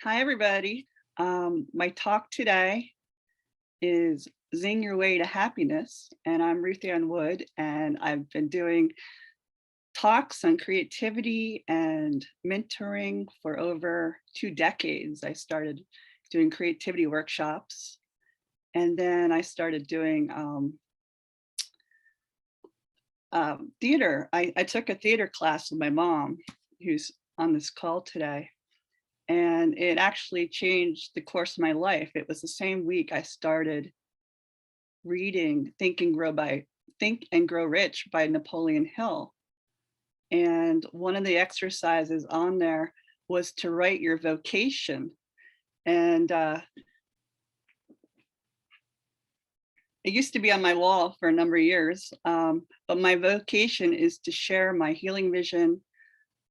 Hi, everybody. My talk today is Zing Your Way to Happiness, and I'm Ruth Anne Wood, and I've been doing talks on creativity and mentoring for over 2 decades. I started doing creativity workshops, and then I started doing theater. I took a theater class with my mom, who's on this call today. And it actually changed the course of my life. It was the same week I started reading Think and Grow Rich by Napoleon Hill. And one of the exercises on there was to write your vocation. And it used to be on my wall for a number of years, but my vocation is to share my healing vision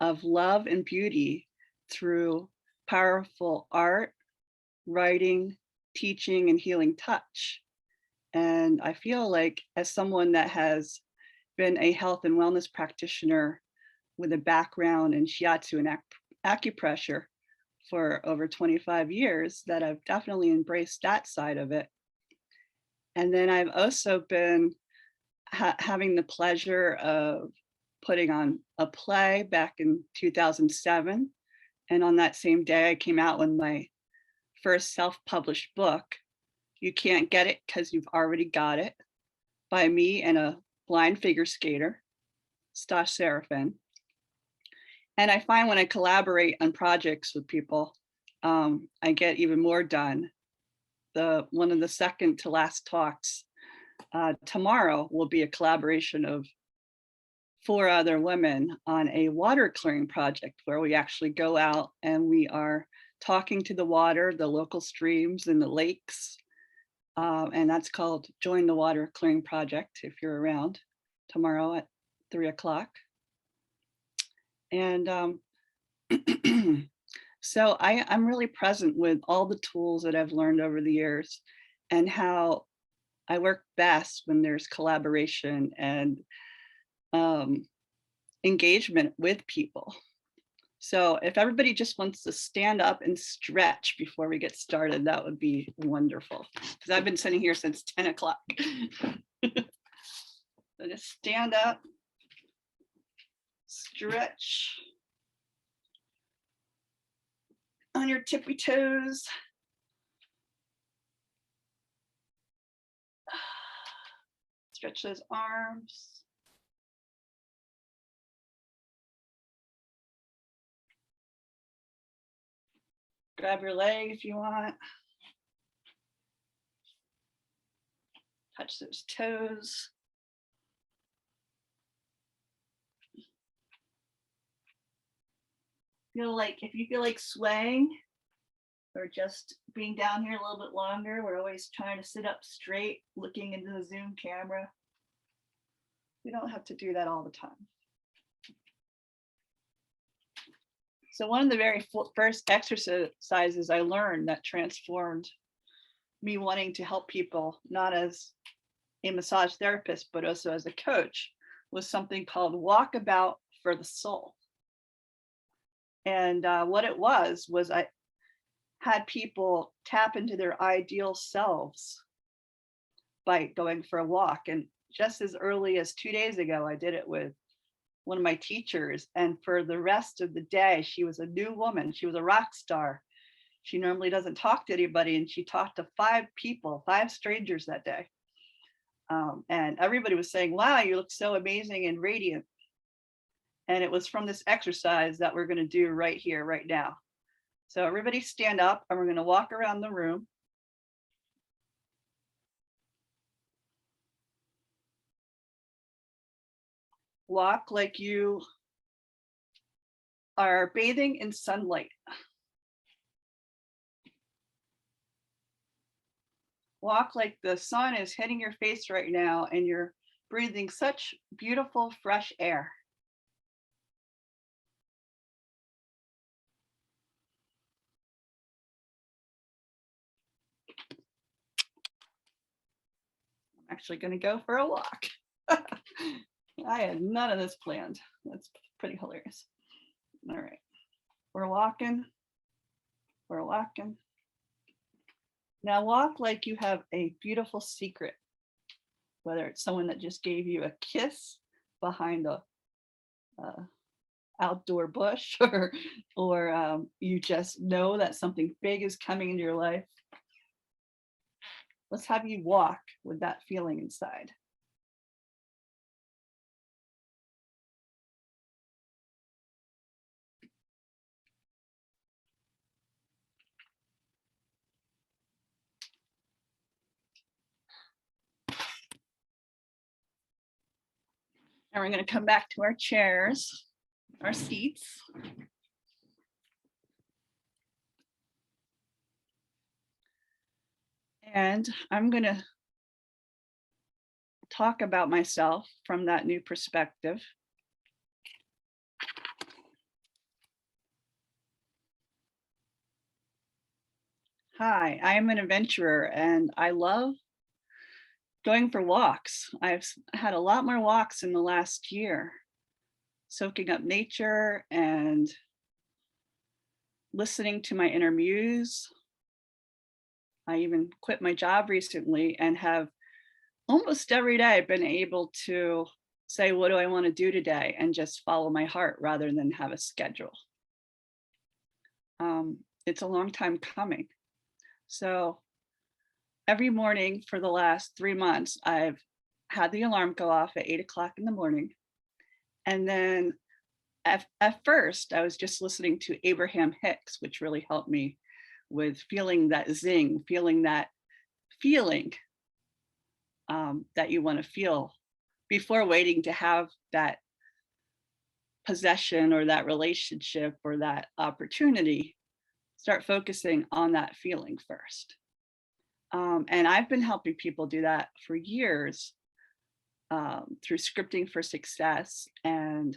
of love and beauty through powerful art, writing, teaching, and healing touch. And I feel like, as someone that has been a health and wellness practitioner with a background in shiatsu and acupressure for over 25 years, that I've definitely embraced that side of it. And then I've also been having the pleasure of putting on a play back in 2007. And on that same day, I came out with my first self-published book, You Can't Get It Because You've Already Got It, by me and a blind figure skater, Stash Seraphin. And I find when I collaborate on projects with people, I get even more done. One of the second to last talks tomorrow will be a collaboration of 4 other women on a water clearing project where we actually go out and we are talking to the water, the local streams and the lakes. And that's called Join the Water Clearing Project if you're around tomorrow at 3 o'clock. And so I'm really present with all the tools that I've learned over the years and how I work best when there's collaboration and engagement with people. So if everybody just wants to stand up and stretch before we get started, that would be wonderful, because I've been sitting here since 10 o'clock. So just stand up, stretch on your tippy toes. Stretch those arms. Grab your leg if you want. Touch those toes. If you feel like swaying or just being down here a little bit longer, we're always trying to sit up straight, looking into the Zoom camera. We don't have to do that all the time. So one of the very first exercises I learned that transformed me wanting to help people, not as a massage therapist, but also as a coach, was something called Walkabout for the Soul. And what it was I had people tap into their ideal selves by going for a walk. And just as early as 2 days ago, I did it with one of my teachers. And for the rest of the day, she was a new woman. She was a rock star. She normally doesn't talk to anybody. And she talked to 5 people, 5 strangers that day. And everybody was saying, wow, you look so amazing and radiant. And it was from this exercise that we're going to do right here, right now. So everybody stand up and we're going to walk around the room. Walk like you are bathing in sunlight. Walk like the sun is hitting your face right now and you're breathing such beautiful, fresh air. I'm actually going to go for a walk. I had none of this planned. That's pretty hilarious. All right, we're walking. We're walking. Now walk like you have a beautiful secret, whether it's someone that just gave you a kiss behind a outdoor bush, or you just know that something big is coming into your life. Let's have you walk with that feeling inside. And we're going to come back to our chairs, our seats. And I'm going to talk about myself from that new perspective. Hi, I am an adventurer and I love going for walks. I've had a lot more walks in the last year, soaking up nature and listening to my inner muse. I even quit my job recently and have almost every day been able to say, what do I want to do today? And just follow my heart rather than have a schedule. It's a long time coming. So every morning for the last 3 months, I've had the alarm go off at 8 o'clock in the morning. And then at first I was just listening to Abraham Hicks, which really helped me with feeling that zing, feeling that feeling that you want to feel before waiting to have that possession or that relationship or that opportunity. Start focusing on that feeling first. And I've been helping people do that for years through scripting for success, and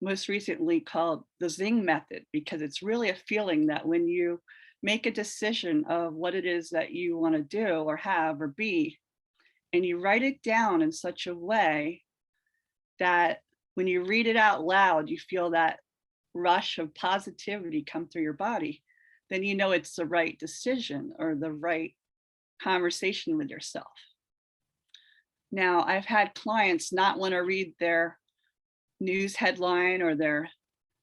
most recently called the ZING method, because it's really a feeling that when you make a decision of what it is that you want to do or have or be, and you write it down in such a way that when you read it out loud, you feel that rush of positivity come through your body, then you know it's the right decision or the right conversation with yourself. Now, I've had clients not want to read their news headline or their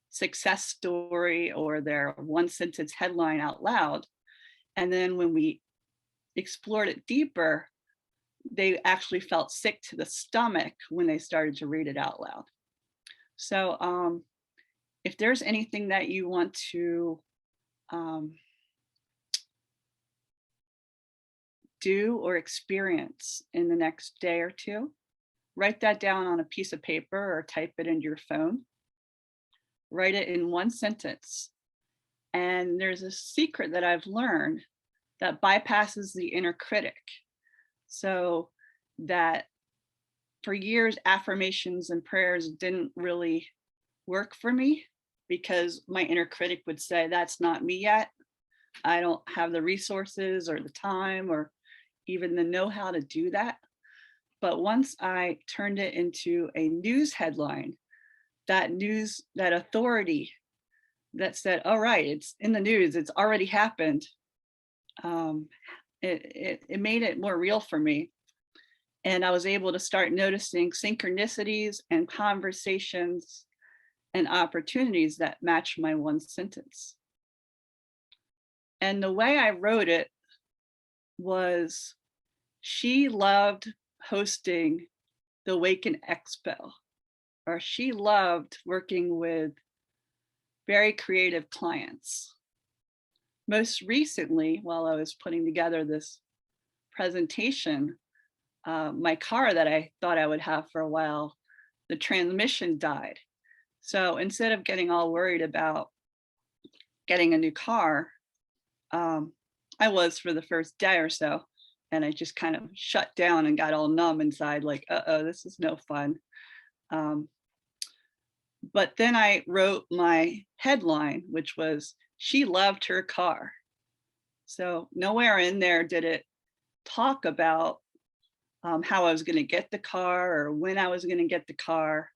success story or their one sentence headline out loud. And then when we explored it deeper, they actually felt sick to the stomach when they started to read it out loud. So if there's anything that you want to do or experience in the next day or two, write that down on a piece of paper or type it into your phone. Write it in one sentence. And there's a secret that I've learned that bypasses the inner critic. So that for years, affirmations and prayers didn't really work for me because my inner critic would say, that's not me yet. I don't have the resources or the time or even the know-how to do that. But once I turned it into a news headline, that authority that said, all right, it's in the news, it's already happened. It made it more real for me. And I was able to start noticing synchronicities and conversations and opportunities that match my one sentence. And the way I wrote it was, she loved hosting the Awaken Expo, or she loved working with very creative clients. Most recently, while I was putting together this presentation, my car that I thought I would have for a while, the transmission died. So instead of getting all worried about getting a new car, I was for the first day or so, and I just kind of shut down and got all numb inside, like, uh-oh, this is no fun. But then I wrote my headline, which was, she loved her car. So nowhere in there did it talk about how I was going to get the car or when I was going to get the car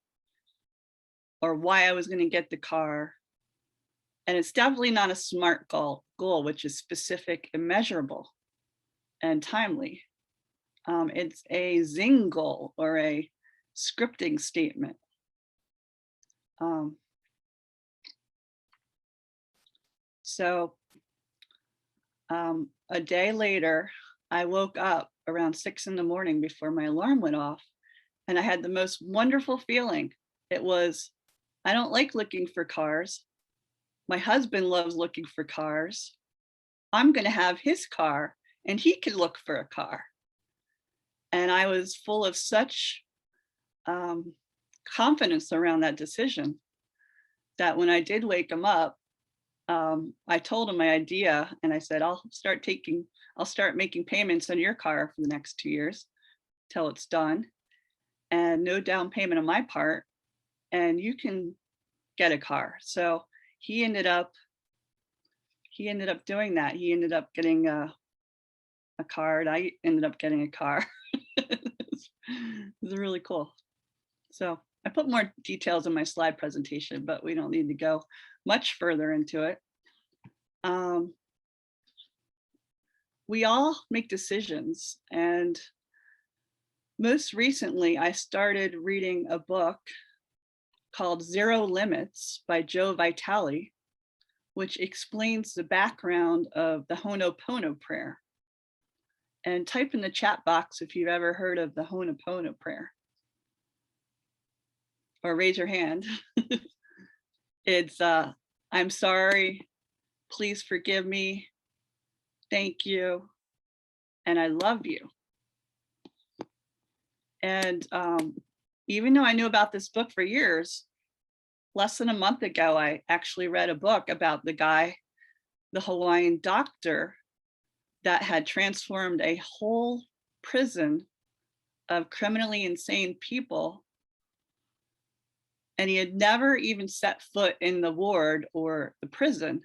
or why I was going to get the car. And it's definitely not a SMART goal, which is specific and measurable and timely. It's a ZING goal or a scripting statement. So a day later, I woke up around 6 in the morning before my alarm went off, and I had the most wonderful feeling. It was, I don't like looking for cars. My husband loves looking for cars. I'm going to have his car and he can look for a car. And I was full of such confidence around that decision that when I did wake him up, I told him my idea and I said, I'll start making payments on your car for the next 2 years till it's done, and no down payment on my part, and you can get a car. So he ended up doing that. He ended up getting a car, and I ended up getting a car. It was really cool. So I put more details in my slide presentation, but we don't need to go much further into it. We all make decisions, and most recently I started reading a book called Zero Limits by Joe Vitale, which explains the background of the Ho'oponopono prayer. And type in the chat box if you've ever heard of the Ho'oponopono prayer, or raise your hand. It's I'm sorry, please forgive me, thank you, and I love you. And even though I knew about this book for years, less than a month ago, I actually read a book about the guy, the Hawaiian doctor, that had transformed a whole prison of criminally insane people. And he had never even set foot in the ward or the prison.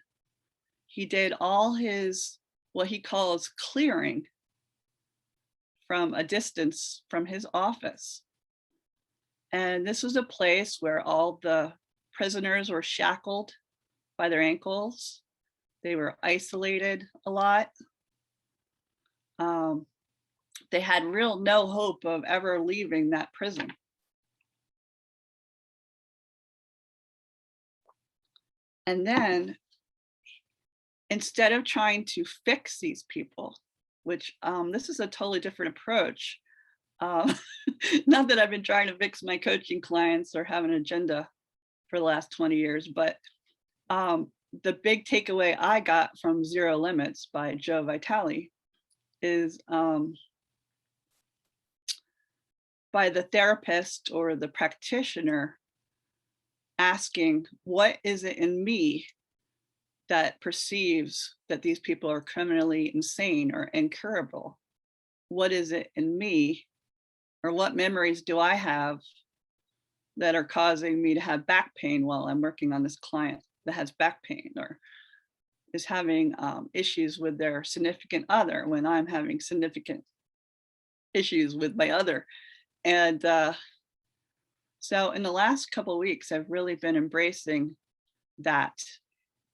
He did all his, what he calls clearing, from a distance from his office. And this was a place where all the prisoners were shackled by their ankles. They were isolated a lot. They had no hope of ever leaving that prison. And then, instead of trying to fix these people, which this is a totally different approach. Not that I've been trying to fix my coaching clients or have an agenda for the last 20 years, but the big takeaway I got from Zero Limits by Joe Vitale is by the therapist or the practitioner asking, what is it in me that perceives that these people are criminally insane or incurable? What is it in me, or what memories do I have that are causing me to have back pain while I'm working on this client that has back pain, or is having issues with their significant other when I'm having significant issues with my other? And so in the last couple of weeks, I've really been embracing that.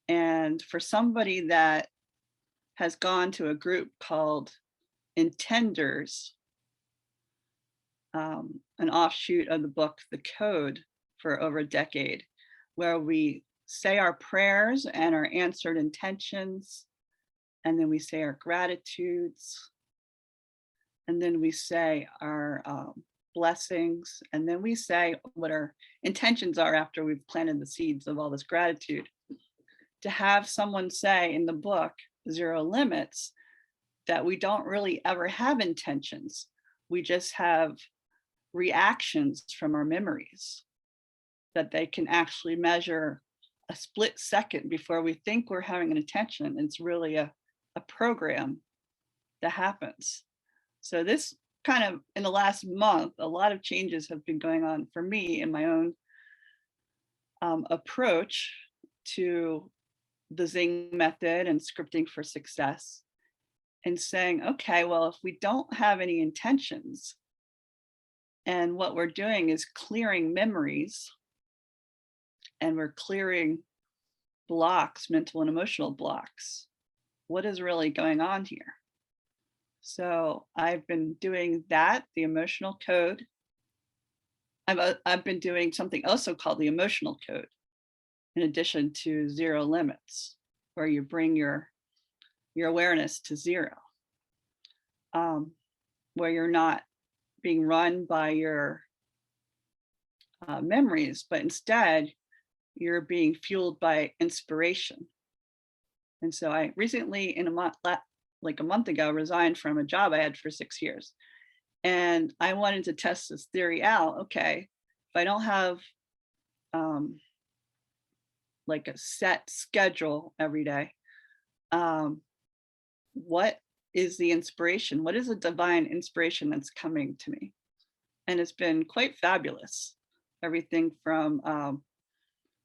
And for somebody that has gone to a group called Intenders, an offshoot of the book, The Code, for over a decade, where we say our prayers and our answered intentions, and then we say our gratitudes, and then we say our blessings, and then we say what our intentions are after we've planted the seeds of all this gratitude. To have someone say in the book, Zero Limits, that we don't really ever have intentions. We just have reactions from our memories, that they can actually measure a split second before we think we're having an intention. It's really a program that happens. So this kind of, in the last month, a lot of changes have been going on for me in my own approach to the ZING method and scripting for success, and saying, okay, well, if we don't have any intentions and what we're doing is clearing memories, and we're clearing blocks, mental and emotional blocks. What is really going on here? So I've been doing that, the emotional code. I've been doing something also called the emotional code, in addition to zero limits, where you bring your awareness to zero, where you're not being run by your memories, but instead you're being fueled by inspiration. And so I recently, like a month ago, resigned from a job I had for 6 years. And I wanted to test this theory out. Okay, if I don't have like a set schedule every day, what is the inspiration? What is the divine inspiration that's coming to me? And it's been quite fabulous. Everything from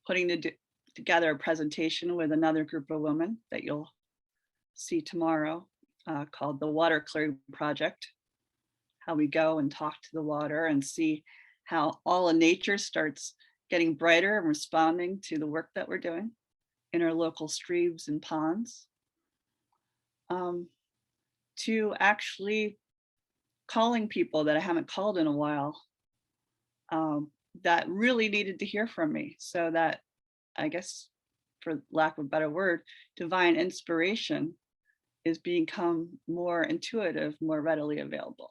putting together a presentation with another group of women that you'll see tomorrow, called the Water Clearing Project. How we go and talk to the water and see how all of nature starts getting brighter and responding to the work that we're doing in our local streams and ponds, to actually calling people that I haven't called in a while, that really needed to hear from me, so that, I guess, for lack of a better word, divine inspiration is become more intuitive, more readily available.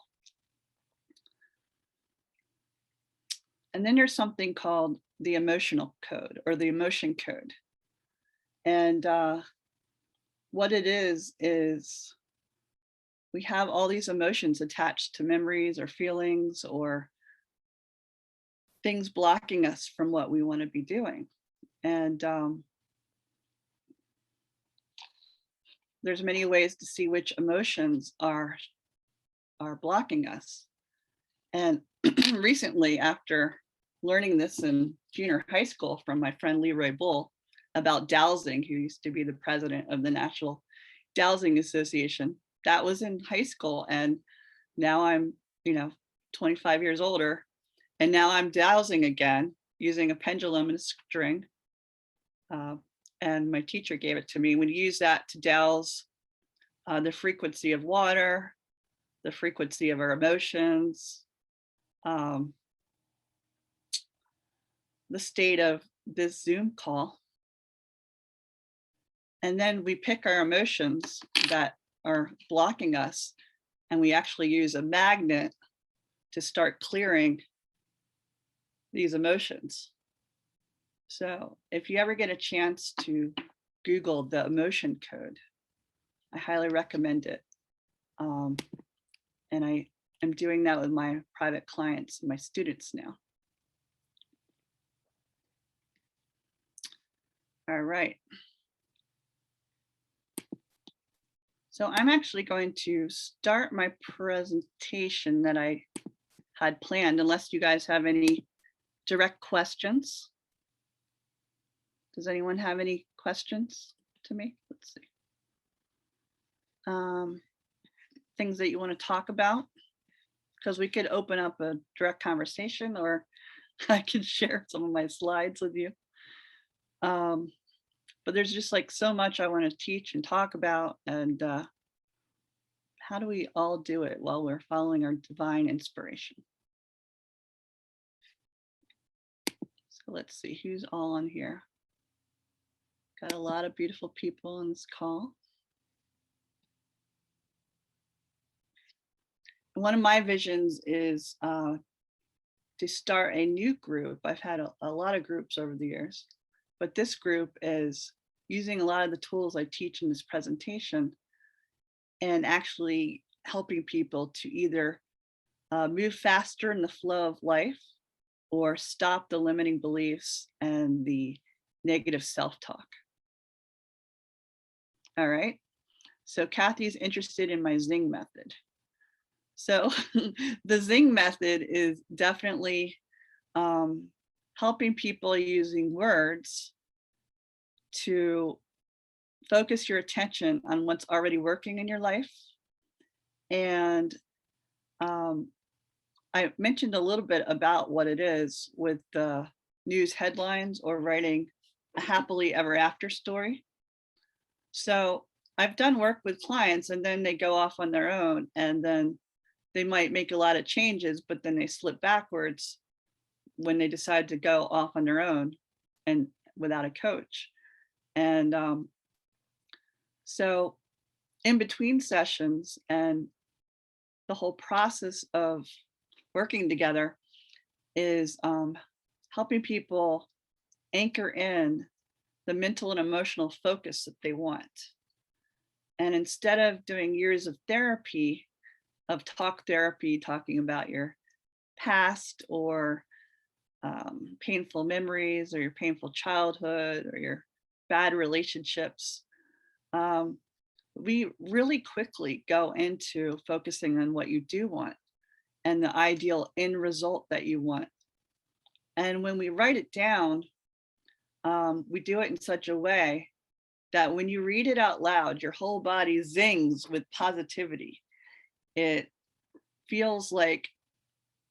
And then there's something called the emotional code, or the emotion code. And what it is we have all these emotions attached to memories or feelings or things blocking us from what we want to be doing. And there's many ways to see which emotions are blocking us. And recently, after learning this in junior high school from my friend Leroy Bull about dowsing, who used to be the president of the National Dowsing Association, that was in high school. And now I'm, 25 years older, and now I'm dowsing again using a pendulum and a string. And my teacher gave it to me. We use that to dowse the frequency of water, the frequency of our emotions, the state of this Zoom call. And then we pick our emotions that are blocking us, and we actually use a magnet to start clearing these emotions. So if you ever get a chance to Google the emotion code, I highly recommend it. And I am doing that with my private clients, my students now. All right. So I'm actually going to start my presentation that I had planned, unless you guys have any direct questions. Does anyone have any questions to me? Let's see. Things that you want to talk about, because we could open up a direct conversation, or I can share some of my slides with you. But there's just like so much I want to teach and talk about, and how do we all do it while we're following our divine inspiration? So let's see who's all on here. Got a lot of beautiful people on this call. One of my visions is to start a new group. I've had a lot of groups over the years, but this group is using a lot of the tools I teach in this presentation and actually helping people to either move faster in the flow of life or stop the limiting beliefs and the negative self-talk. All right. So Kathy's interested in my ZING method. So the ZING method is definitely helping people using words to focus your attention on what's already working in your life. And I mentioned a little bit about what it is with the news headlines or writing a happily ever after story. So I've done work with clients and then they go off on their own, and then they might make a lot of changes, but then they slip backwards when they decide to go off on their own and without a coach. And so in between sessions and the whole process of working together is helping people anchor in the mental and emotional focus that they want. And instead of doing years of therapy, of talk therapy, talking about your past or painful memories or your painful childhood or your bad relationships, we really quickly go into focusing on what you do want and the ideal end result that you want. And when we write it down, we do it in such a way that when you read it out loud, your whole body zings with positivity. It feels like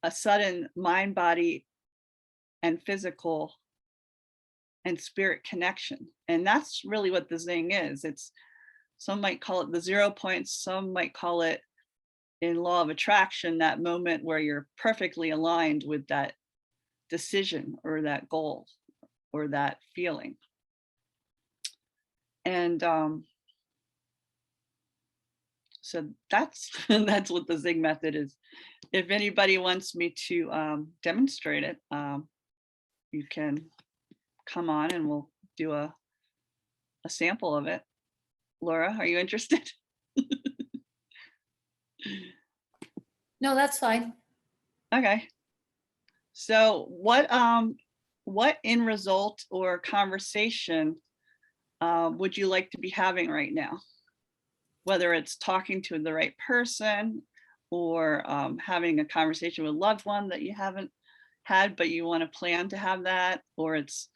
a sudden mind, body, and physical and spirit connection. And that's really what the zing is. It's, some might call it the 0 points, some might call it in law of attraction, that moment where you're perfectly aligned with that decision or that goal or that feeling. And so that's that's what the ZING method is. If anybody wants me to demonstrate it, you can come on and we'll do a sample of it. Laura, are you interested? No, that's fine. Okay. So what end result or conversation would you like to be having right now? Whether it's talking to the right person or having a conversation with a loved one that you haven't had, but you want to plan to have that, or it's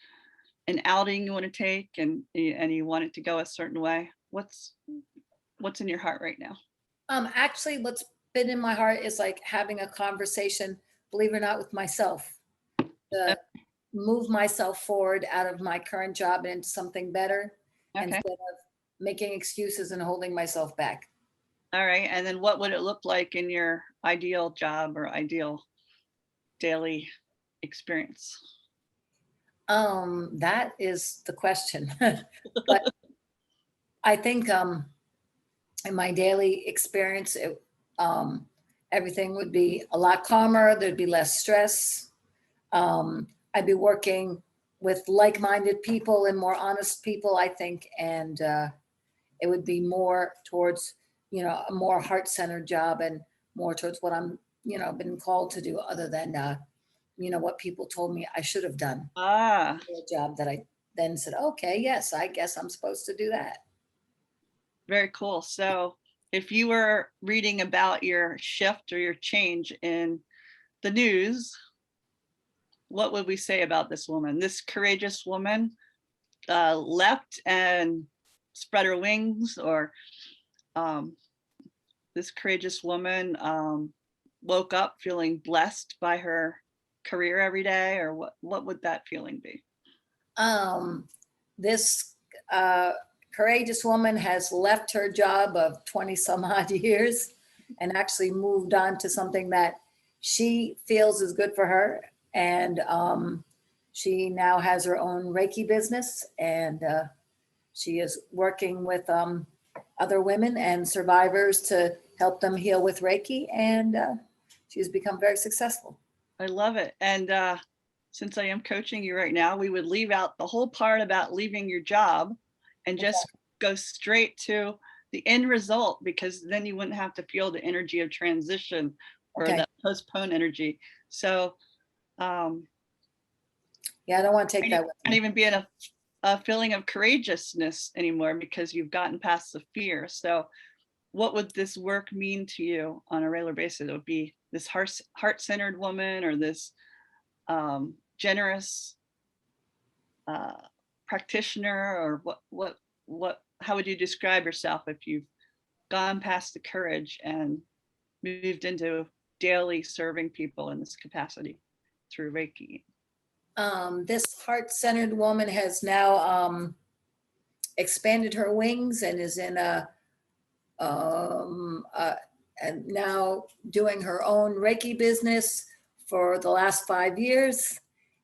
an outing you want to take and you want it to go a certain way. What's in your heart right now? Actually, what's been in my heart is like having a conversation, believe it or not, with myself, to move myself forward out of my current job and into something better, Okay. instead of making excuses and holding myself back. All right. And then what would it look like in your ideal job or ideal daily experience? That is the question. But I think in my daily experience, everything would be a lot calmer. There'd be less stress. I'd be working with like-minded people and more honest people, I think, and it would be more towards, a more heart-centered job and more towards what I'm, been called to do, other than, what people told me I should have done. Ah, A job that I then said, okay, yes, I guess I'm supposed to do that. very cool. So if you were reading about your shift or your change in the news, what would we say about this woman? This courageous woman left and spread her wings, or this courageous woman woke up feeling blessed by her career every day, or what would that feeling be? This courageous woman has left her job of 20 some odd years and actually moved on to something that she feels is good for her. And she now has her own Reiki business, and she is working with other women and survivors to help them heal with Reiki. And she's become very successful. I love it. And since I am coaching you right now, we would leave out the whole part about leaving your job and just go straight to the end result, because then you wouldn't have to feel the energy of transition or that postpone energy. So yeah, I don't want to take that with me. me. Even be in a feeling of courageousness anymore, because you've gotten past the fear. So what would this work mean to you on a regular basis? It would be this heart-centered woman, or this generous practitioner, or what how would you describe yourself if you've gone past the courage and moved into daily serving people in this capacity through Reiki? This heart-centered woman has now expanded her wings and is in and now doing her own Reiki business for the last 5 years,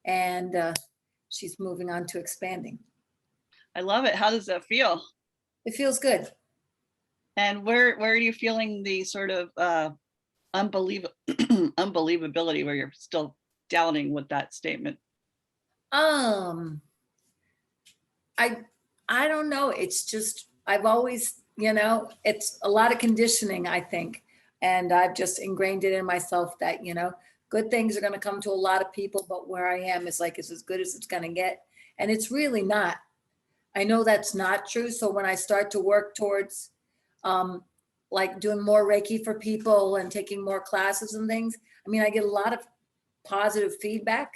and she's moving on to expanding. I love it. How does that feel? It feels good. And where are you feeling the sort of unbelievability where you're still doubting with that statement? I I don't know. It's just I've always, it's a lot of conditioning, I think. And I've just ingrained it in myself that, good things are going to come to a lot of people, but where I am is like it's as good as it's going to get. And it's really not. I know that's not true. So when I start to work towards like doing more Reiki for people and taking more classes and things, I mean, I get a lot of positive feedback,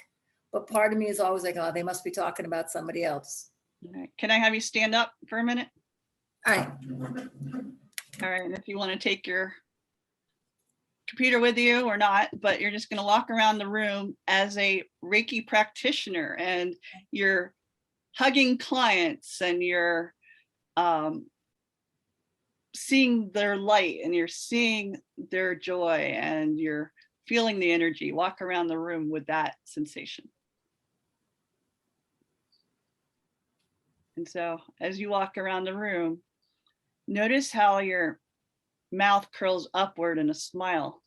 but part of me is always like, oh, they must be talking about somebody else. All right. Can I have you stand up for a minute? All right. All right. And if you want to take your computer with you or not, but you're just going to walk around the room as a Reiki practitioner, and you're hugging clients, and you're seeing their light, and you're seeing their joy, and you're feeling the energy. Walk around the room with that sensation. And so as you walk around the room, notice how your mouth curls upward in a smile.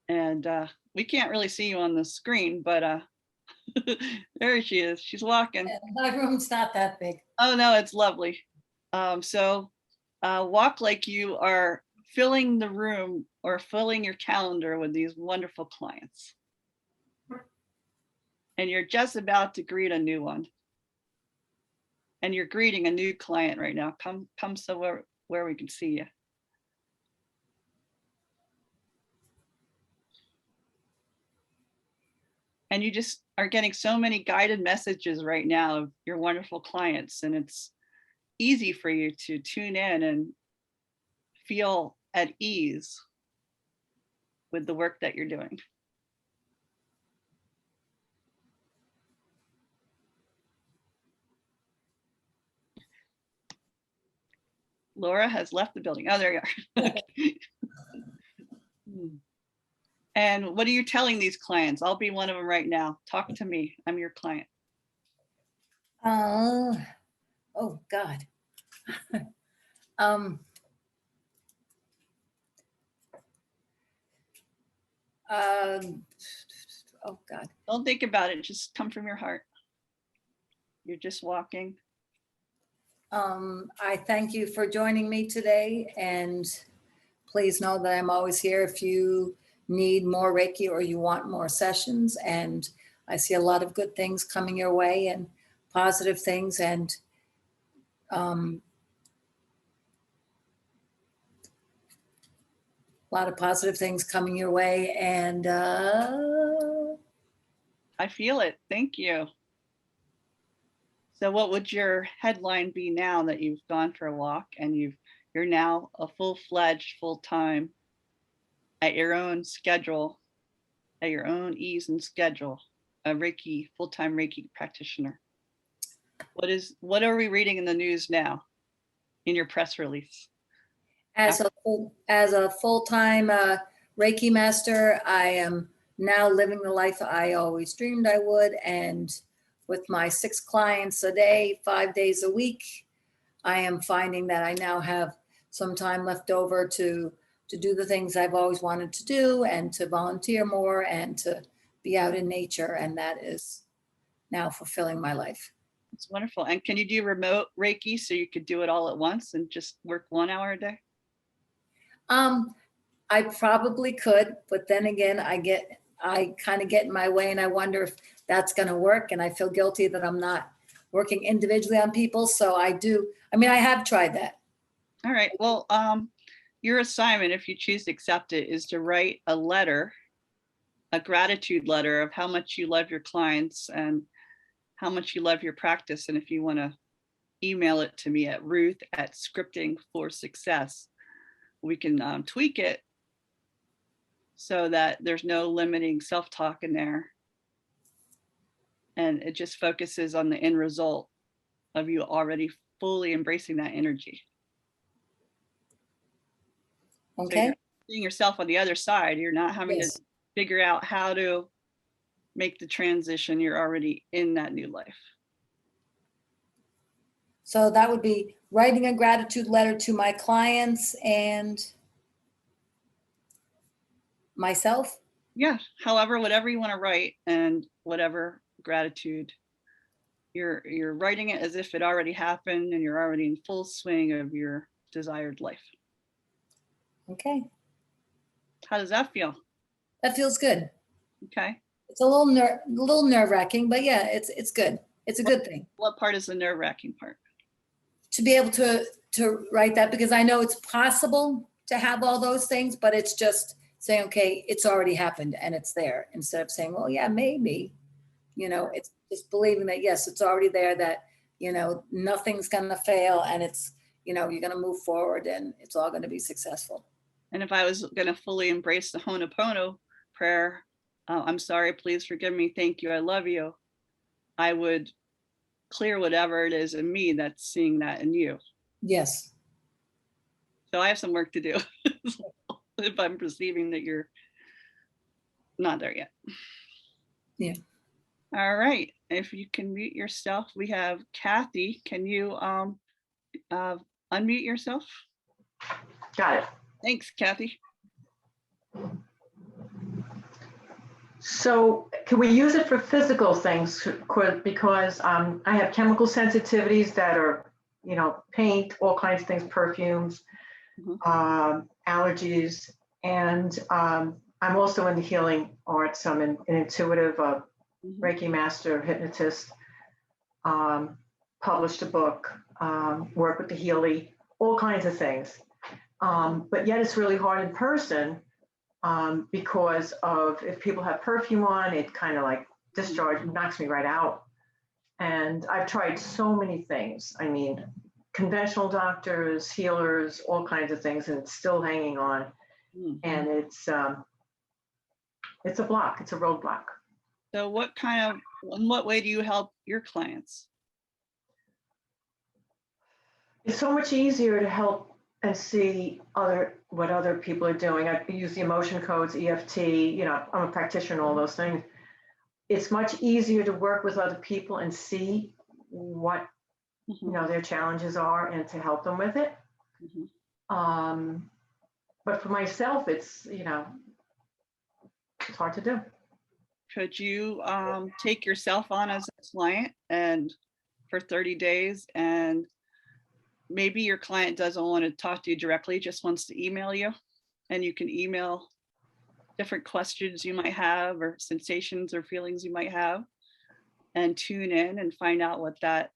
And we can't really see you on the screen, but there she is. She's walking. My room's not that big. Oh no, it's lovely. So walk like you are filling the room or filling your calendar with these wonderful clients. And you're just about to greet a new one. And you're greeting a new client right now. Come somewhere where we can see you. And you just are getting so many guided messages right now of your wonderful clients. And it's easy for you to tune in and feel at ease with the work that you're doing. Laura has left the building. Oh, there you are. And what are you telling these clients? I'll be one of them right now. Talk to me. I'm your client. Oh God. Oh God. Don't think about it. Just come from your heart. You're just walking. I thank you for joining me today, and please know that I'm always here if you need more Reiki or you want more sessions. And I see a lot of good things coming your way and positive things, and a lot of positive things coming your way. And I feel it. Thank you. So what would your headline be now that you've gone for a walk and you're now a full-fledged, full-time, at your own schedule, at your own ease and schedule, a Reiki, full-time Reiki practitioner? What are we reading in the news now in your press release? as a full-time Reiki master, I am now living the life I always dreamed I would. And with my 6 clients a day, 5 days a week, I am finding that I now have some time left over to do the things I've always wanted to do, and to volunteer more, and to be out in nature. And that is now fulfilling my life. It's wonderful. And can you do remote Reiki so you could do it all at once and just work 1 hour a day? I probably could, but then again, I kind of get in my way, and I wonder if that's going to work. And I feel guilty that I'm not working individually on people. So I have tried that. All right. Well, your assignment, if you choose to accept it, is to write a letter, a gratitude letter of how much you love your clients and how much you love your practice. And if you want to email it to me at ruth@scriptingforsuccess, we can tweak it so that there's no limiting self-talk in there. And it just focuses on the end result of you already fully embracing that energy. So Okay. you're seeing yourself on the other side. You're not having Yes. to figure out how to make the transition. You're already in that new life. So that would be writing a gratitude letter to my clients and myself. Yeah. However, whatever you want to write and whatever gratitude, you're writing it as if it already happened and you're already in full swing of your desired life. Okay. How does that feel? That feels good. Okay. It's a little nerve wracking, but yeah, it's good. It's a good thing What part is the nerve-wracking part? to be able to write that, because I know it's possible to have all those things, but it's just saying, okay, it's already happened and it's there, instead of saying, well, yeah, maybe, it's just believing that, yes, it's already there, that, nothing's going to fail, and it's, you're going to move forward and it's all going to be successful. And if I was going to fully embrace the Ho'oponopono prayer, I'm sorry, please forgive me, thank you, I love you, I would clear whatever it is in me that's seeing that in you. Yes. So I have some work to do if I'm perceiving that you're not there yet. Yeah. All right. If you can mute yourself, we have Kathy. Can you unmute yourself? Got it. Thanks, Kathy. So can we use it for physical things? Because I have chemical sensitivities that are, paint, all kinds of things, perfumes, allergies, and I'm also in the healing arts. I'm an intuitive Reiki master, hypnotist, published a book, work with the Healy, all kinds of things. But yet it's really hard in person because of, if people have perfume on, it kind of like knocks me right out. And I've tried so many things. I mean, conventional doctors, healers, all kinds of things, and it's still hanging on. And it's a block. It's a roadblock. So in what way do you help your clients? It's so much easier to help and see what other people are doing. I use the emotion codes, EFT, I'm a practitioner in all those things. It's much easier to work with other people and see what their challenges are and to help them with it. But for myself, it's hard to do. Could you take yourself on as a client and for 30 days, and maybe your client doesn't want to talk to you directly, just wants to email you, and you can email different questions you might have or sensations or feelings you might have, and tune in and find out what that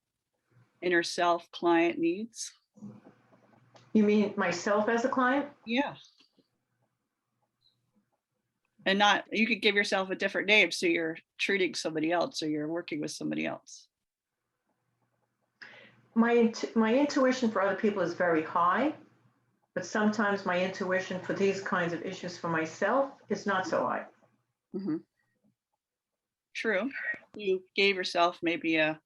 inner self client needs. You mean myself as a client? Yeah. And not, you could give yourself a different name, so you're treating somebody else or you're working with somebody else. My intuition for other people is very high, but sometimes my intuition for these kinds of issues for myself is not so high. True. You gave yourself maybe a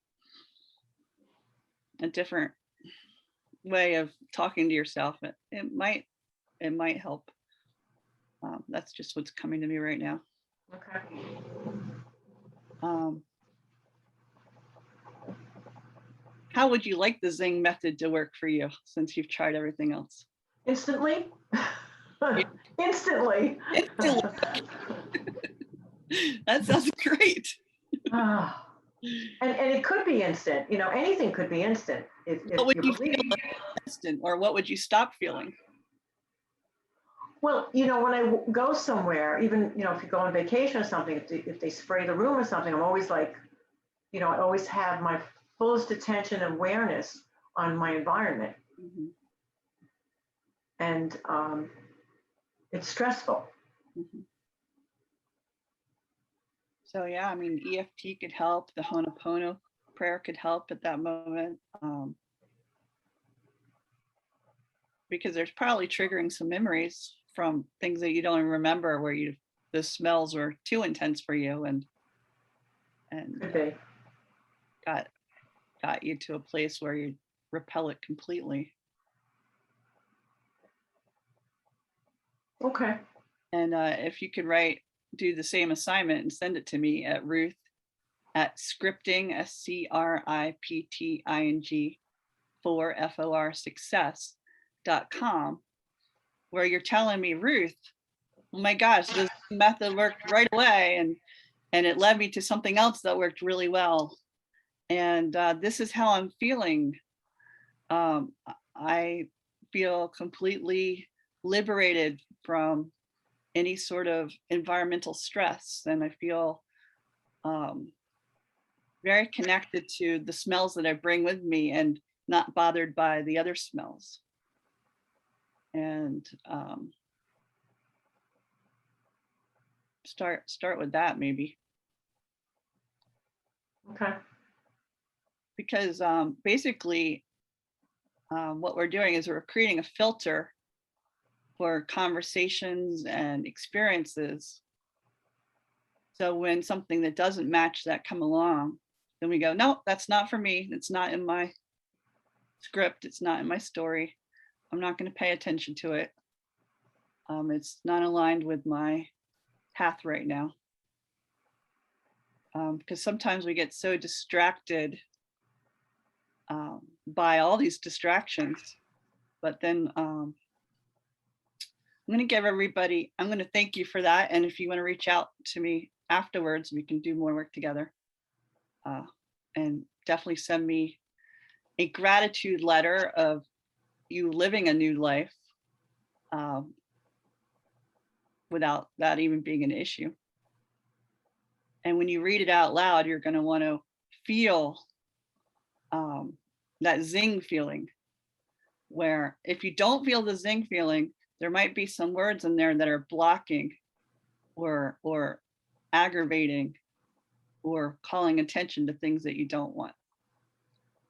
different way of talking to yourself. It might help. That's just what's coming to me right now. Okay. How would you like the ZING method to work for you, since you've tried everything else? Instantly? Instantly. That sounds great. And it could be instant. Anything could be instant. If What would you believe. feel instant, or what would you stop feeling? Well, when I go somewhere, even, if you go on vacation or something, if they spray the room or something, I'm always like, I always have my fullest attention and awareness on my environment. And it's stressful. So yeah, I mean, EFT could help. The Ho'oponopono prayer could help at that moment. Because there's probably triggering some memories from things that you don't even remember, where the smells were too intense for you, and Could be. got you to a place where you repel it completely. Okay. And if you could do the same assignment and send it to me at Ruth at scripting, SCRIPTING for success.com, where you're telling me, Ruth, oh my gosh, this method worked right away. And it led me to something else that worked really well. And this is how I'm feeling. I feel completely liberated from any sort of environmental stress. And I feel very connected to the smells that I bring with me and not bothered by the other smells. And start with that maybe. Okay. Because basically what we're doing is we're creating a filter for conversations and experiences. So when something that doesn't match that come along, then we go, no, that's not for me. It's not in my script. It's not in my story. I'm not going to pay attention to it. It's not aligned with my path right now. Because sometimes we get so distracted by all these distractions, but then I'm going to give everybody, I'm going to thank you for that. And if you want to reach out to me afterwards, we can do more work together. And definitely send me a gratitude letter of you living a new life without that even being an issue. And when you read it out loud, you're going to want to feel that zing feeling, where if you don't feel the zing feeling, there might be some words in there that are blocking or aggravating or calling attention to things that you don't want.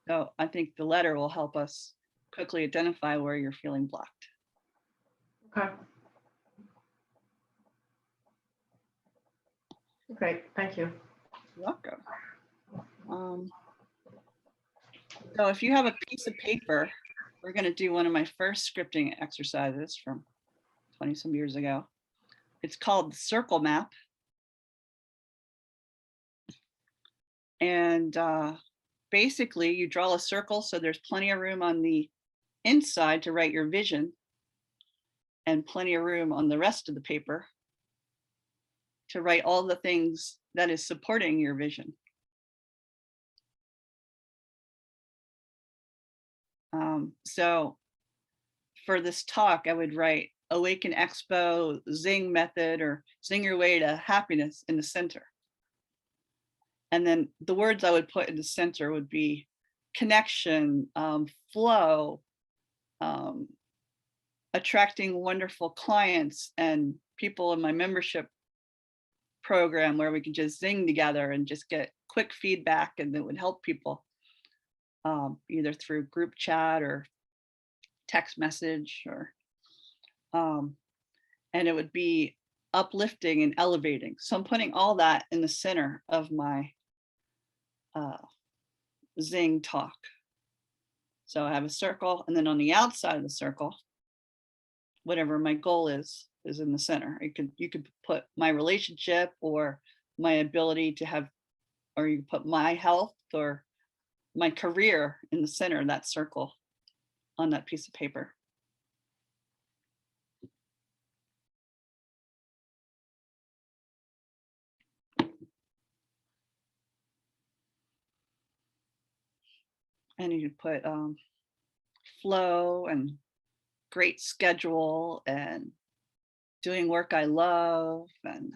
So I think the letter will help us quickly identify where you're feeling blocked. Okay. Great, thank you. You're welcome. So if you have a piece of paper, we're going to do one of my first scripting exercises from 20 some years ago. It's called the circle map. And basically you draw a circle so there's plenty of room on the inside to write your vision and plenty of room on the rest of the paper to write all the things that is supporting your vision. So for this talk, I would write Awaken Expo, ZING method, or Zing your way to happiness in the center. And then the words I would put in the center would be connection, flow, attracting wonderful clients and people in my membership program where we can just zing together and just get quick feedback, and that would help people either through group chat or text message, or and it would be uplifting and elevating. So I'm putting all that in the center of my zing talk. So I have a circle, and then on the outside of the circle, whatever my goal is in the center. You could put my relationship or my ability to have, or you put my health or my career in the center of that circle on that piece of paper. And you could put flow and great schedule and doing work I love and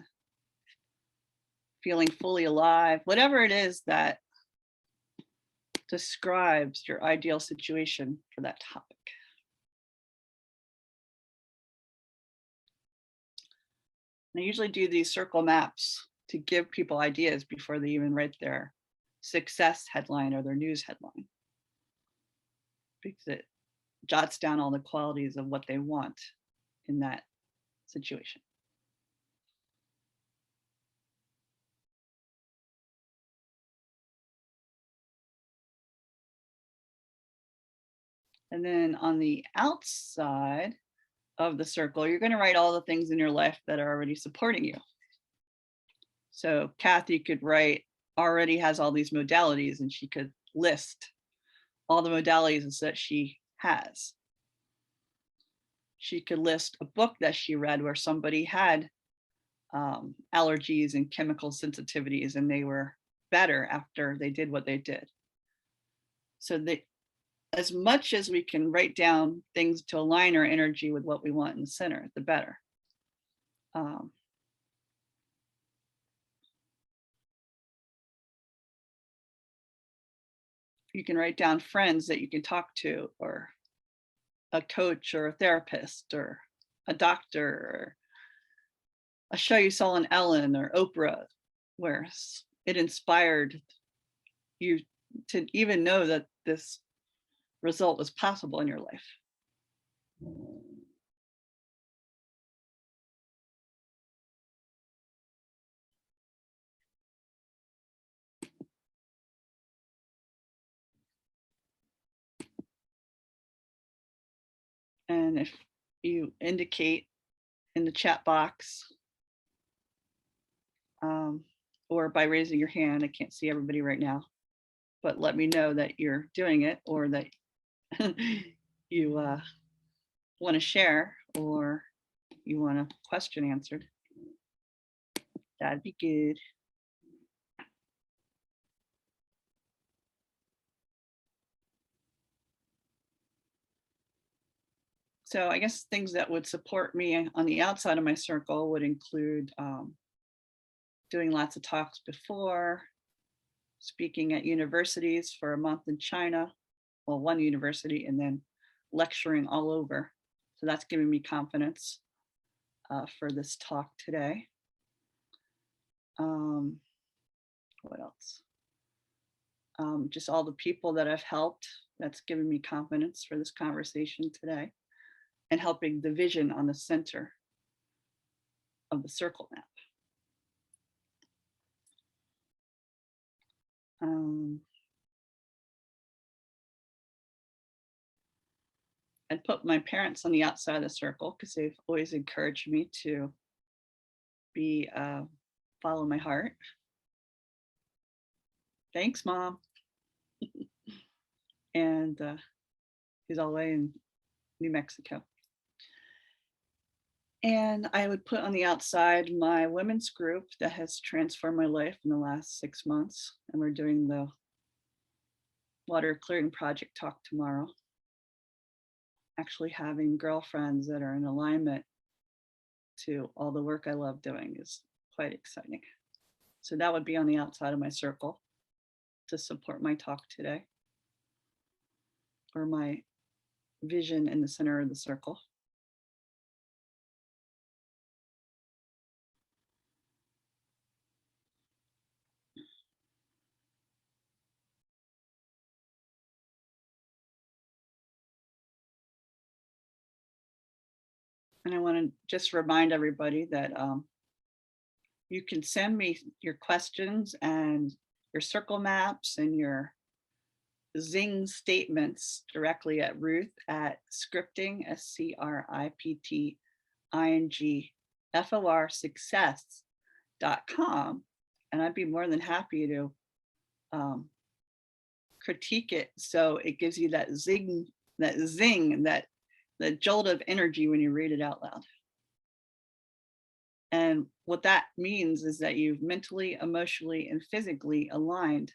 feeling fully alive, whatever it is that describes your ideal situation for that topic. And I usually do these circle maps to give people ideas before they even write their success headline or their news headline, because it jots down all the qualities of what they want in that situation. And then on the outside of the circle, you're going to write all the things in your life that are already supporting you. So Kathy could write, already has all these modalities, and she could list all the modalities that she has. She could list a book that she read where somebody had allergies and chemical sensitivities, and they were better after they did what they did. So that as much as we can write down things to align our energy with what we want in the center, the better. You can write down friends that you can talk to, or a coach or a therapist or a doctor, or a show you saw on Ellen or Oprah, where it inspired you to even know that this result was possible in your life. And if you indicate in the chat box, or by raising your hand, I can't see everybody right now, but let me know that you're doing it, or that you want to share, or you want a question answered. That'd be good. So I guess things that would support me on the outside of my circle would include doing lots of talks before, speaking at universities for a month in China, well, one university, and then lecturing all over. So that's giving me confidence for this talk today. What else? Just all the people that I've helped, that's given me confidence for this conversation today, and helping the vision on the center of the circle map. I'd put my parents on the outside of the circle because they've always encouraged me to be follow my heart. Thanks, Mom. And he's all the way in New Mexico. And I would put on the outside my women's group that has transformed my life in the last 6 months. And we're doing the water clearing project talk tomorrow. Actually having girlfriends that are in alignment to all the work I love doing is quite exciting. So that would be on the outside of my circle to support my talk today, or my vision in the center of the circle. And I want to just remind everybody that you can send me your questions and your circle maps and your ZING statements directly at Ruth at scripting, SCRIPTING, success.com. And I'd be more than happy to critique it so it gives you that zing, that jolt of energy when you read it out loud. And what that means is that you've mentally, emotionally, and physically aligned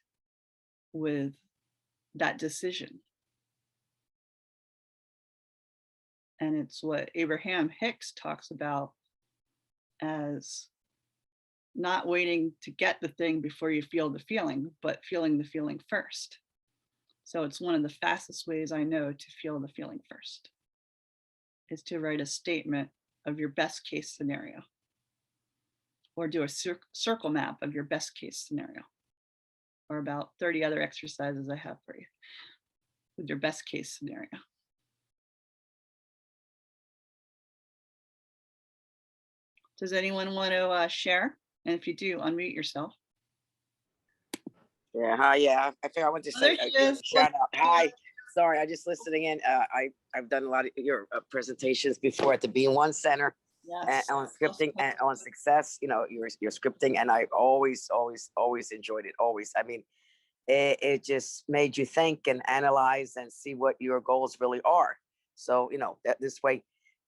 with that decision. And it's what Abraham Hicks talks about as not waiting to get the thing before you feel the feeling, but feeling the feeling first. So it's one of the fastest ways I know to feel the feeling first, is to write a statement of your best case scenario, or do a circle map of your best case scenario, or about 30 other exercises I have for you with your best case scenario. Does anyone want to share? And if you do, unmute yourself. Yeah, hi, yeah. I think I want to say There she is. shout out. Hi. sorry, I just listening in. I've done a lot of your presentations before at the B1 Center Yes. on scripting and on success. You know, your scripting, and I always enjoyed it. Always. I mean, it just made you think and analyze and see what your goals really are. So, you know, that this way,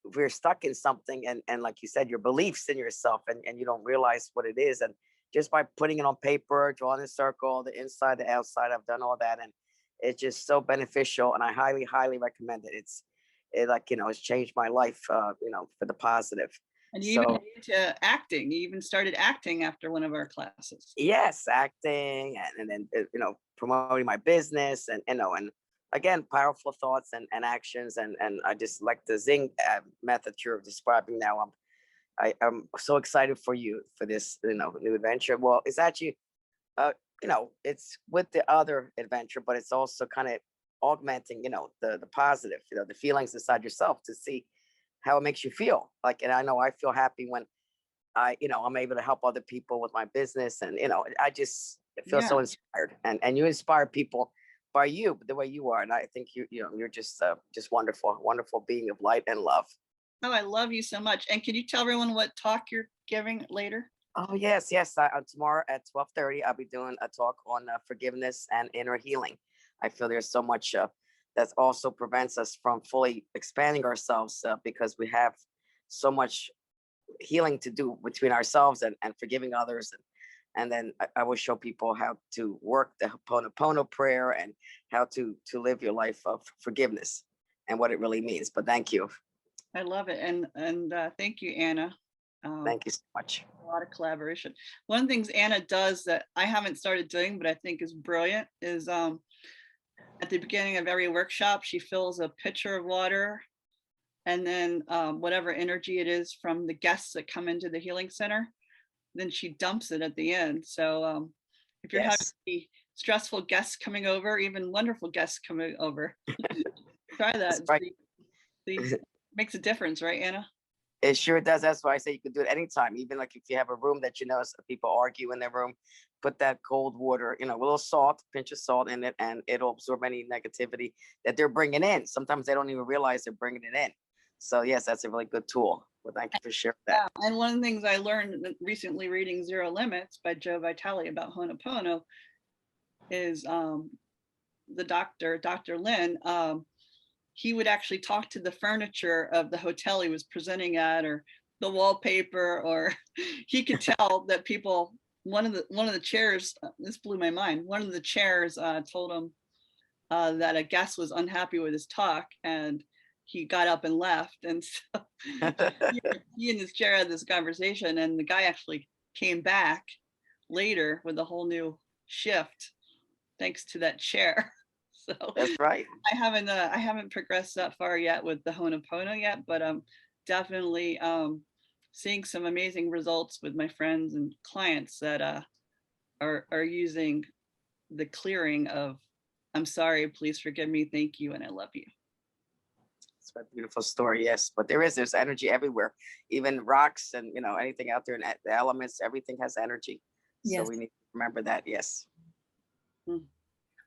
if we're stuck in something and like you said, your beliefs in yourself and you don't realize what it is. And just by putting it on paper, drawing a circle, the inside, the outside, I've done all that. And it's just so beneficial. And I highly recommend it. It like, you know, it's changed my life, you know, for the positive. And you even So got into acting. You even started acting after one of our classes. yes, acting and then, you know, promoting my business and, you know, and again, powerful thoughts and actions. And I just like the ZING method you're describing now. I'm so excited for you for this, you know, new adventure. Well, it's actually, you know, it's with the other adventure, but it's also kind of augmenting, you know, the positive, you know, the feelings inside yourself to see how it makes you feel. Like, and I know I feel happy when you know, I'm able to help other people with my business, and you know, I just feel so inspired, and you inspire people by you the way you are, and I think you know, you're just wonderful being of light and love. Oh, I love you so much. And can you tell everyone what talk you're giving later? Oh yes, tomorrow at 12:30, I'll be doing a talk on forgiveness and inner healing. I feel there's so much that also prevents us from fully expanding ourselves because we have so much healing to do between ourselves and forgiving others. And then I will show people how to work the Ho'oponopono prayer and how to live your life of forgiveness and what it really means. But thank you. I love it. And thank you, Anna. Thank you so much. A lot of collaboration. One of the things Anna does that I haven't started doing, but I think is brilliant, is at the beginning of every workshop, she fills a pitcher of water, and then whatever energy it is from the guests that come into the healing center, then she dumps it at the end. So if you're having any stressful guests coming over, even wonderful guests coming over, try that. Right. See, makes a difference, right, Anna? It sure does. That's why I say you can do it anytime. Even like if you have a room that you know people argue in their room, put that cold water, you know, a little salt, pinch of salt in it, and it'll absorb any negativity that they're bringing in. Sometimes they don't even realize they're bringing it in. So yes, that's a really good tool. Well, thank you for sharing that. Yeah, and one of the things I learned recently reading Zero Limits by Joe Vitale about Ho'oponopono is the Dr. Lynn, he would actually talk to the furniture of the hotel he was presenting at, or the wallpaper, or he could tell that people, one of the chairs, this blew my mind, one of the chairs told him that a guest was unhappy with his talk, and he got up and left. And so he and his chair had this conversation, and the guy actually came back later with a whole new shift thanks to that chair. So that's right. I haven't progressed that far yet with the Ho'oponopono yet, but I'm definitely seeing some amazing results with my friends and clients that are using the clearing of "I'm sorry, please forgive me, thank you, and I love you." It's a beautiful story, yes. But there's energy everywhere, even rocks and you know anything out there, and the elements, everything has energy. Yes. So we need to remember that. Yes.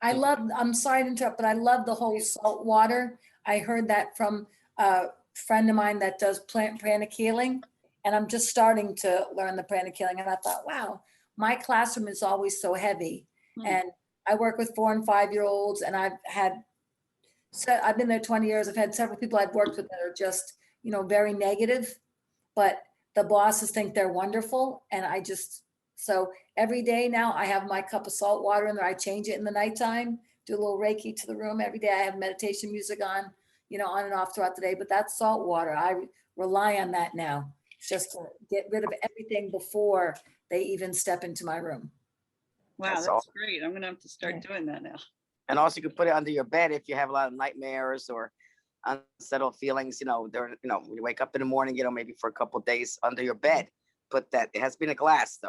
I'm sorry to interrupt, but I love the whole salt water. I heard that from a friend of mine that does pranic healing, and I'm just starting to learn the pranic healing. And I thought, wow, my classroom is always so heavy. And I work with 4 and 5-year-olds, and I've been there 20 years. I've had several people I've worked with that are just, you know, very negative, but the bosses think they're wonderful. And so every day now I have my cup of salt water in there. I change it in the nighttime, do a little Reiki to the room every day. I have meditation music on, you know, on and off throughout the day, but that's salt water. I rely on that now, just to get rid of everything before they even step into my room. Wow, that's great. I'm going to have to start doing that now. And also you can put it under your bed if you have a lot of nightmares or unsettled feelings, you know, when you wake up in the morning, you know, maybe for a couple of days under your bed, put that, it has to be in a glass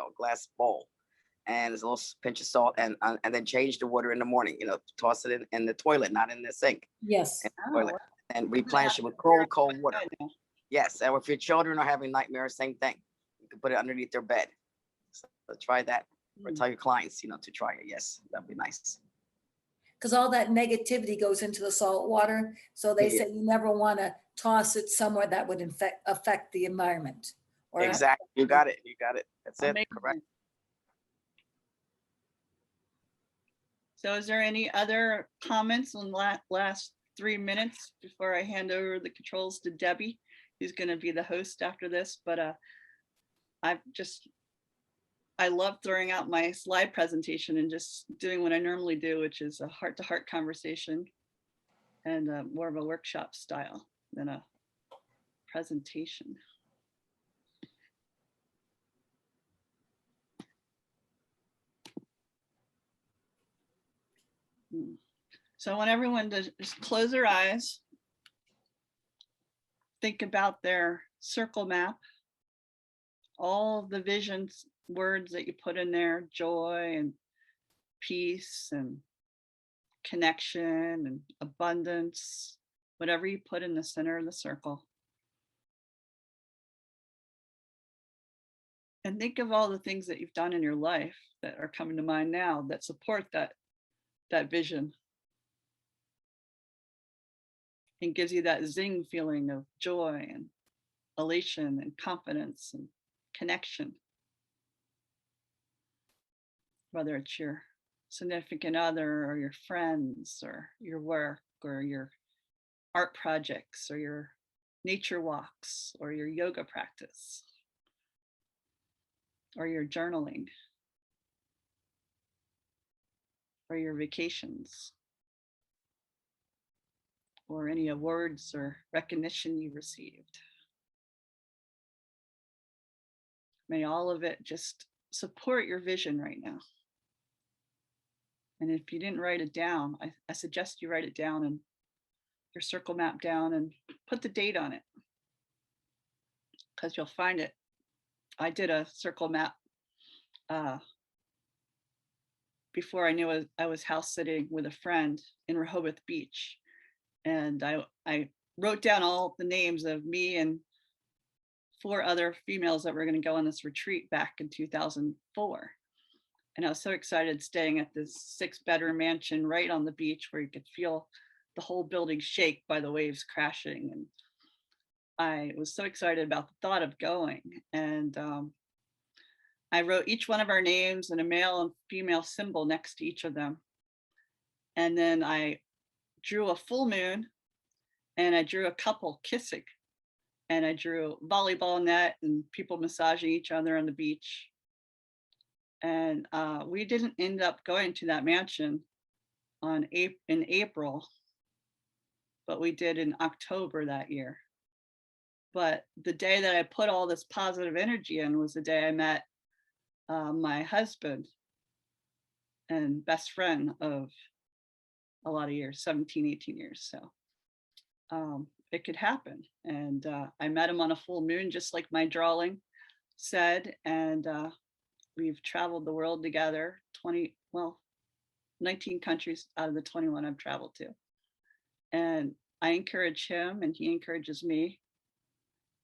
bowl, and there's a little pinch of salt, and then change the water in the morning, you know, toss it in the toilet, not in the sink. Yes. Toilet, and replenish it with cold water. Yes. And if your children are having nightmares, same thing. You can put it underneath their bed. So try that, or tell your clients, you know, to try it. Yes, that'd be nice. because all that negativity goes into the salt water. So they Yeah. say you never want to toss it somewhere that would affect the environment. Or Exactly. You got it. You got it. That's it. Amazing. Correct. So is there any other comments in last 3 minutes before I hand over the controls to Debbie, who's going to be the host after this? But I love throwing out my slide presentation and just doing what I normally do, which is a heart-to-heart conversation and more of a workshop style than a presentation. So I want everyone to just close their eyes, think about their circle map, all the visions, words that you put in there, joy and peace and connection and abundance, whatever you put in the center of the circle. And think of all the things that you've done in your life that are coming to mind now that support that vision and gives you that zing feeling of joy and elation and confidence and connection. Whether it's your significant other or your friends or your work or your art projects or your nature walks or your yoga practice or your journaling or your vacations or any awards or recognition you received. May all of it just support your vision right now. And if you didn't write it down, I suggest you write it down and your circle map down and put the date on it, because you'll find it. I did a circle map before I knew I was house sitting with a friend in Rehoboth Beach. And I wrote down all the names of me and 4 other females that were going to go on this retreat back in 2004. And I was so excited staying at this 6-bedroom mansion right on the beach where you could feel the whole building shake by the waves crashing. And I was so excited about the thought of going. And I wrote each one of our names and a male and female symbol next to each of them. And then I drew a full moon and I drew a couple kissing. And I drew a volleyball net and people massaging each other on the beach. And we didn't end up going to that mansion in April, but we did in October that year. But the day that I put all this positive energy in was the day I met my husband and best friend of a lot of years, 17, 18 years. So it could happen. And I met him on a full moon, just like my drawing said. And we've traveled the world together, 19 countries out of the 21 I've traveled to. And I encourage him and he encourages me.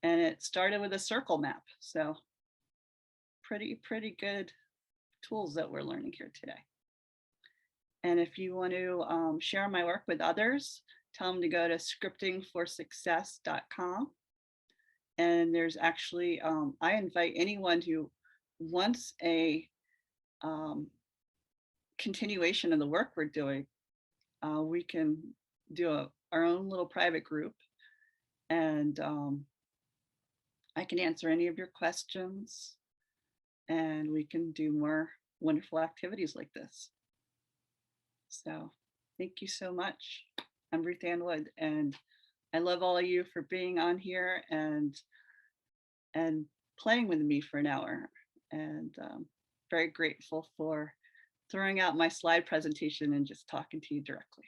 And it started with a circle map. So pretty good tools that we're learning here today. And if you want to share my work with others, tell them to go to scriptingforsuccess.com. And there's actually, I invite anyone who wants a continuation of the work we're doing. We can do our own little private group, and I can answer any of your questions, and we can do more wonderful activities like this. So thank you so much. I'm Ruth Anne Wood, and I love all of you for being on here and playing with me for an hour. And very grateful for throwing out my slide presentation and just talking to you directly.